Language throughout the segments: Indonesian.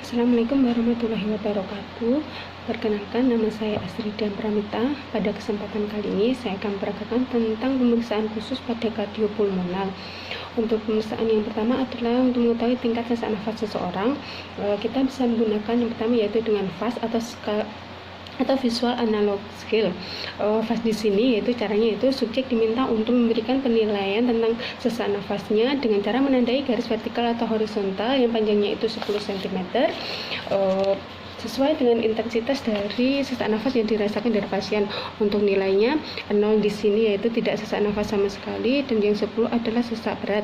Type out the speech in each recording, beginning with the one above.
Assalamualaikum warahmatullahi wabarakatuh. Perkenalkan, nama saya Asridian Pramita. Pada kesempatan kali ini saya akan memperagakan tentang pemeriksaan khusus pada kardiopulmonal. Untuk pemeriksaan yang pertama adalah untuk mengetahui tingkat sesak nafas seseorang. Kita bisa menggunakan yang pertama yaitu dengan VAS atau visual analog scale. VAS di sini yaitu caranya itu subjek diminta untuk memberikan penilaian tentang sesak nafasnya dengan cara menandai garis vertikal atau horizontal yang panjangnya itu 10 cm sesuai dengan intensitas dari sesak nafas yang dirasakan dari pasien. Untuk nilainya 0 di sini yaitu tidak sesak nafas sama sekali, dan yang 10 adalah sesak berat.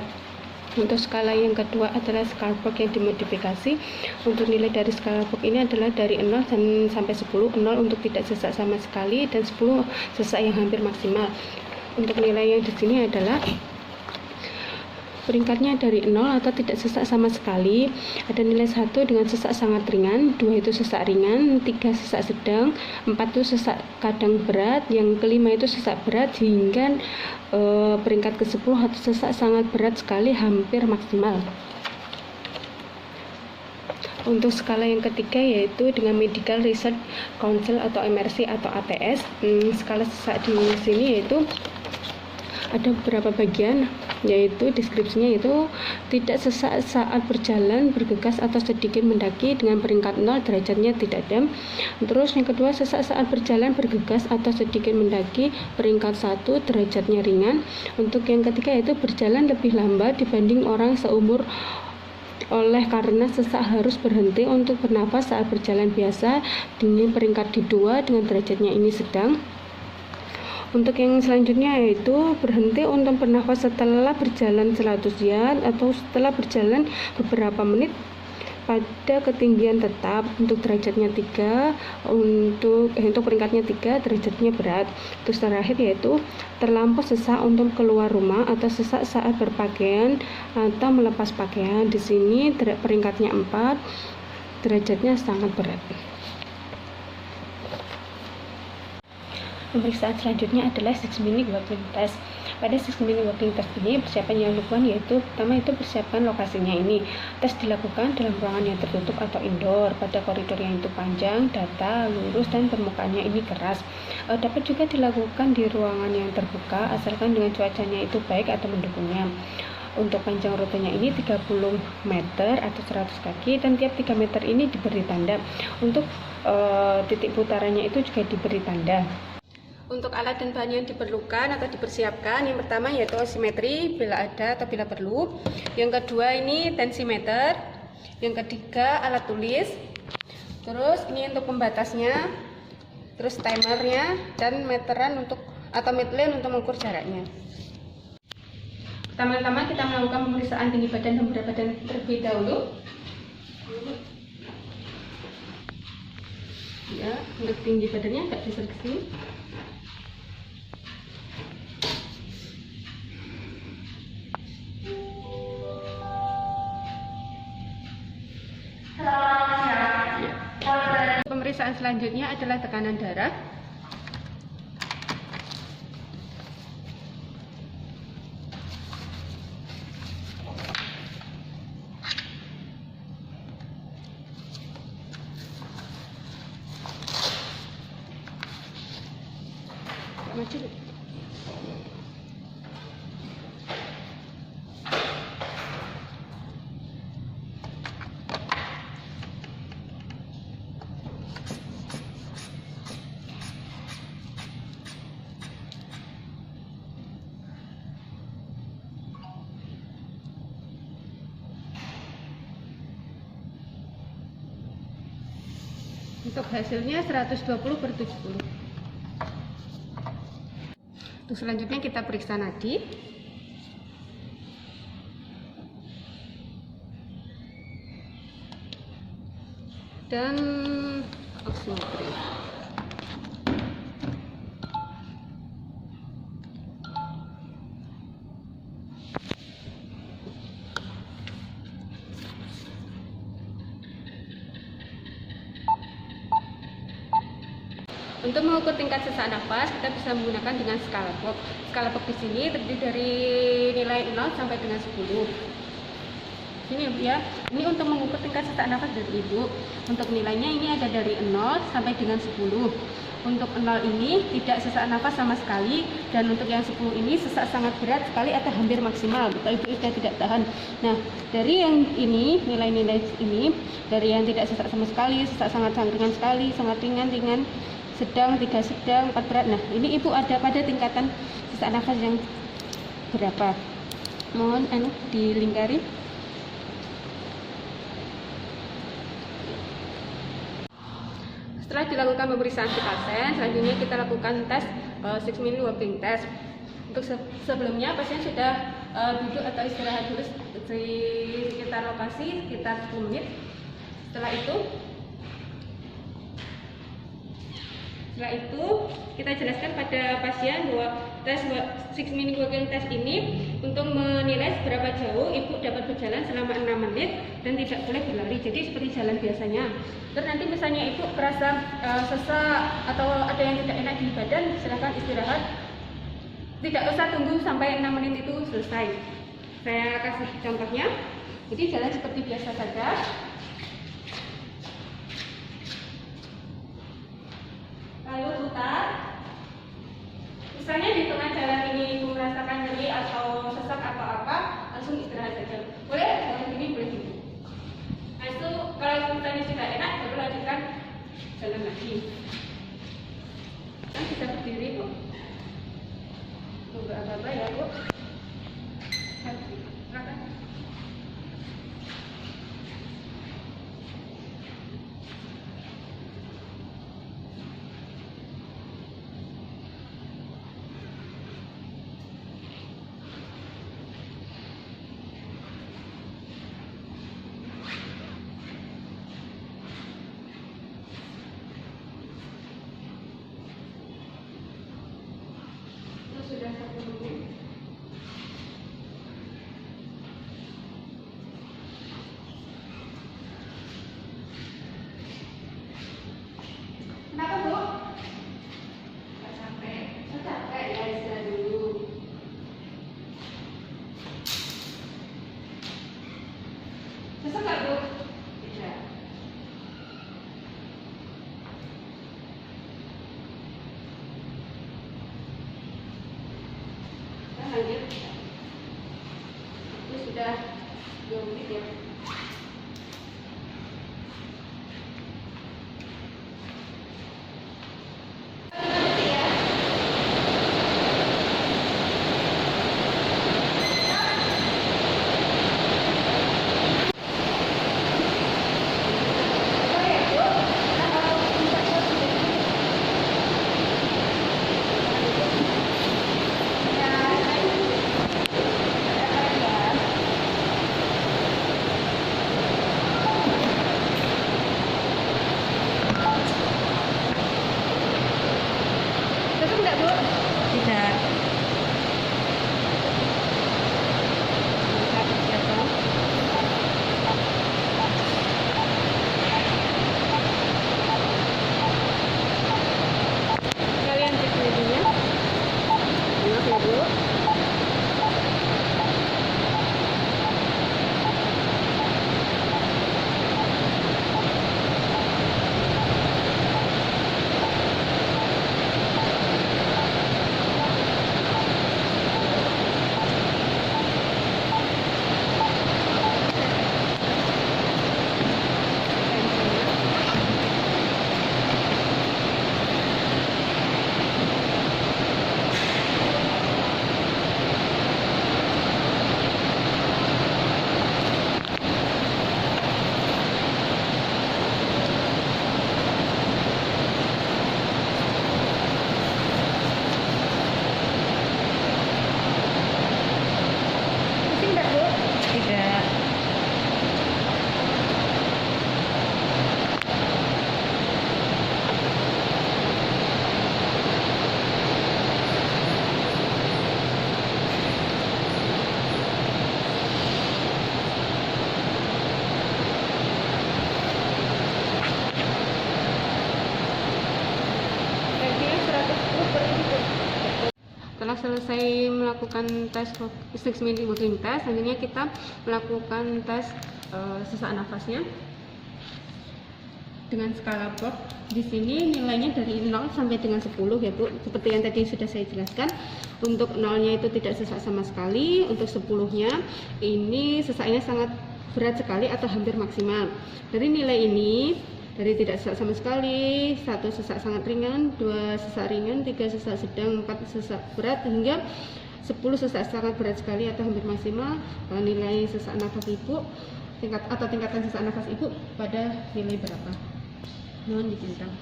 Untuk skala yang kedua adalah skala Bolk yang dimodifikasi. Untuk nilai dari skala Bolk ini adalah dari 0 sampai 10. 0 untuk tidak sesak sama sekali dan 10 sesak yang hampir maksimal. Untuk nilai yang di sini adalah peringkatnya dari 0 atau tidak sesak sama sekali. Ada nilai 1 dengan sesak sangat ringan, 2 itu sesak ringan, 3 sesak sedang, 4 itu sesak kadang berat, yang kelima itu sesak berat, hingga peringkat ke-10 atau sesak sangat berat sekali hampir maksimal. Untuk skala yang ketiga yaitu dengan Medical Research Council atau MRC atau ATS. Skala sesak di sini yaitu ada beberapa bagian, yaitu deskripsinya itu tidak sesak saat berjalan, bergegas atau sedikit mendaki dengan peringkat 0 derajatnya tidak ada. Terus yang kedua, sesak saat berjalan, bergegas atau sedikit mendaki peringkat 1 derajatnya ringan. Untuk yang ketiga yaitu berjalan lebih lambat dibanding orang seumur oleh karena sesak harus berhenti untuk bernafas saat berjalan biasa dengan peringkat di 2 dengan derajatnya ini sedang. Untuk yang selanjutnya yaitu berhenti untuk bernafas setelah berjalan 100 yard atau setelah berjalan beberapa menit pada ketinggian tetap. Untuk derajatnya 3, untuk peringkatnya 3 derajatnya berat. Terus terakhir yaitu terlampau sesak untuk keluar rumah atau sesak saat berpakaian atau melepas pakaian. Di sini peringkatnya 4, derajatnya sangat berat. Pemeriksaan selanjutnya adalah 6-minute walking test. Pada 6-minute walking test ini persiapan yang dilakukan yaitu pertama itu persiapan lokasinya ini. Tes dilakukan dalam ruangan yang tertutup atau indoor pada koridor yang itu panjang, datar, lurus, dan permukaannya ini keras. Dapat juga dilakukan di ruangan yang terbuka asalkan dengan cuacanya itu baik atau mendukungnya. Untuk panjang rutenya ini 30 meter atau 100 kaki, dan tiap 3 meter ini diberi tanda. Untuk titik putarannya itu juga diberi tanda. Untuk alat dan bahan yang diperlukan atau dipersiapkan, yang pertama yaitu oximetri bila ada atau bila perlu. Yang kedua ini tensimeter. Yang ketiga alat tulis. Terus ini untuk pembatasnya. Terus timernya dan meteran atau midline untuk mengukur jaraknya. Pertama-tama kita melakukan pemeriksaan tinggi badan dan berat badan terlebih dahulu. Ya, untuk tinggi badannya agak geser ke sini. Pemeriksaan selanjutnya adalah tekanan darah. Untuk hasilnya 120/70. Untuk selanjutnya kita periksa nadi. Dan oximetri. Untuk mengukur tingkat sesak nafas, kita bisa menggunakan dengan skala Bolk. Skala Bolk di sini terdiri dari nilai 0 sampai dengan 10. Sini ya, ini untuk mengukur tingkat sesak nafas dari ibu. Untuk nilainya ini ada dari 0 sampai dengan 10. Untuk 0 ini tidak sesak nafas sama sekali, dan untuk yang 10 ini sesak sangat berat sekali atau hampir maksimal, betul ibu sudah tidak tahan. Nah, dari yang ini, nilai-nilai ini, dari yang tidak sesak sama sekali, sesak sangat ringan sekali, sangat ringan, sedang, 3 sedang, 4 berat. Nah, ini ibu ada pada tingkatan sesak nafas yang berapa? Mohon dilingkari. Setelah dilakukan pemeriksaan si pasien, selanjutnya kita lakukan tes 6-minute walking test. Untuk sebelumnya pasien sudah duduk atau istirahat dulu di sekitar lokasi sekitar 10 menit. Setelah itu kita jelaskan pada pasien bahwa tes 6-minute walking test ini untuk menilai seberapa jauh ibu dapat berjalan selama 6 menit dan tidak boleh berlari, jadi seperti jalan biasanya. Terus nanti misalnya ibu merasa sesak atau ada yang tidak enak di badan, silahkan istirahat, tidak usah tunggu sampai 6 menit itu selesai. Saya kasih contohnya, jadi jalan seperti biasa saja. Lalu putar. Misalnya di tengah jalan ini ibu merasakan nyeri atau sesak atau apa, langsung istirahat saja. Boleh jalan ini, boleh gitu. Nah itu kalau misalnya sudah enak, baru lanjutkan jalan lagi. Kan bisa berdiri bu. Tunggu apa-apa ya bu. Silakan. Sudah 1 menit. Kenapa bu? Nggak capek? Nggak capek ya, istirahat dulu. Sesak nggak bu? Tidak. Lanjut. Ini sudah 2 menit ya. selesai melakukan tes 6-minute walking test, selanjutnya kita melakukan tes sesak nafasnya dengan skala Bob. Di sini nilainya dari 0 sampai dengan 10 ya Bu. Seperti yang tadi sudah saya jelaskan. Untuk 0-nya itu tidak sesak sama sekali, untuk 10-nya ini sesaknya sangat berat sekali atau hampir maksimal. Dari nilai ini, dari tidak sesak sama sekali, 1 sesak sangat ringan, 2 sesak ringan, 3 sesak sedang, 4 sesak berat, hingga 10 sesak sangat berat sekali atau hampir maksimal. Nilai sesak nafas Ibu tingkatan sesak nafas Ibu pada nilai berapa? Mohon dibintang.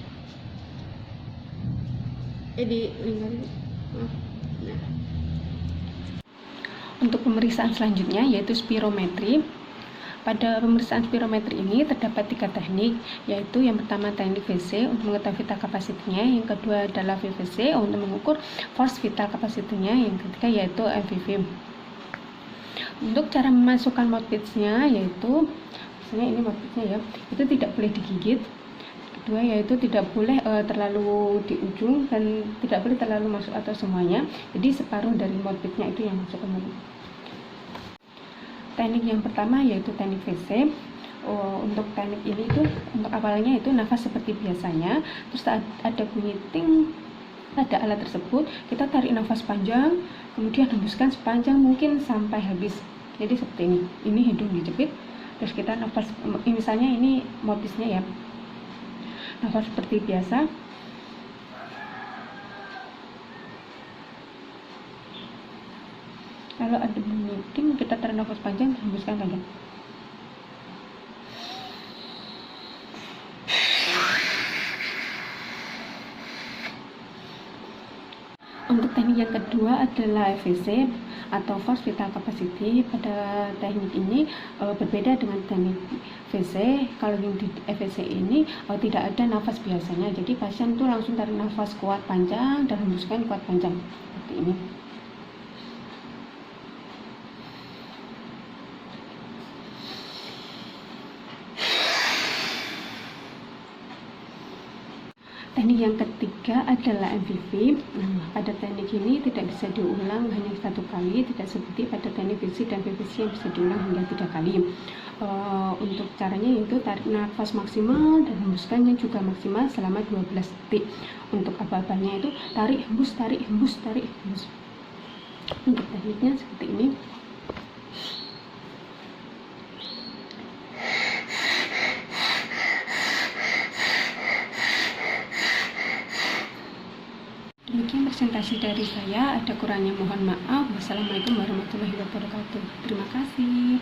Di lingkaran. Nah. Untuk pemeriksaan selanjutnya yaitu spirometri. Pada pemeriksaan spirometri ini terdapat 3 teknik, yaitu yang pertama teknik VC untuk mengetahui vital kapasitinya, yang kedua adalah VVC untuk mengukur force vital kapasitinya, yang ketiga yaitu MVV. Untuk cara memasukkan mouthpiece-nya yaitu, misalnya ini mouthpiece-nya ya, itu tidak boleh digigit. Kedua yaitu tidak boleh terlalu di ujung dan tidak boleh terlalu masuk atau semuanya. Jadi separuh dari mouthpiece-nya itu yang masuk ke mulut. Teknik yang pertama yaitu teknik VC. Untuk teknik ini itu untuk awalnya itu nafas seperti biasanya, terus ada bunyi ting pada alat tersebut, kita tarik nafas panjang, kemudian hembuskan sepanjang mungkin sampai habis. Jadi seperti ini hidung dijepit, terus kita nafas, misalnya ini mouthpiece-nya ya, nafas seperti biasa. Kalau ada bunyi ting, kita tarik nafas panjang, hembuskan panjang. Untuk teknik yang kedua adalah FVC atau force vital capacity. Pada teknik ini berbeda dengan teknik VC. Kalau yang di FVC ini tidak ada nafas biasanya, jadi pasien tuh langsung tarik nafas kuat panjang dan hembuskan kuat panjang seperti ini. Teknik yang ketiga adalah MVV. Pada teknik ini tidak bisa diulang hanya 1 kali, tidak seperti pada teknik VC dan VVC yang bisa diulang hingga 3 kali. Untuk caranya yaitu tarik nafas maksimal dan hembuskannya juga maksimal selama 12 detik. Untuk aba-abanya itu tarik hembus, tarik hembus, tarik hembus. Untuk tekniknya seperti ini. Demikian presentasi dari saya, ada kurangnya mohon maaf. Wassalamualaikum warahmatullahi wabarakatuh. Terima kasih.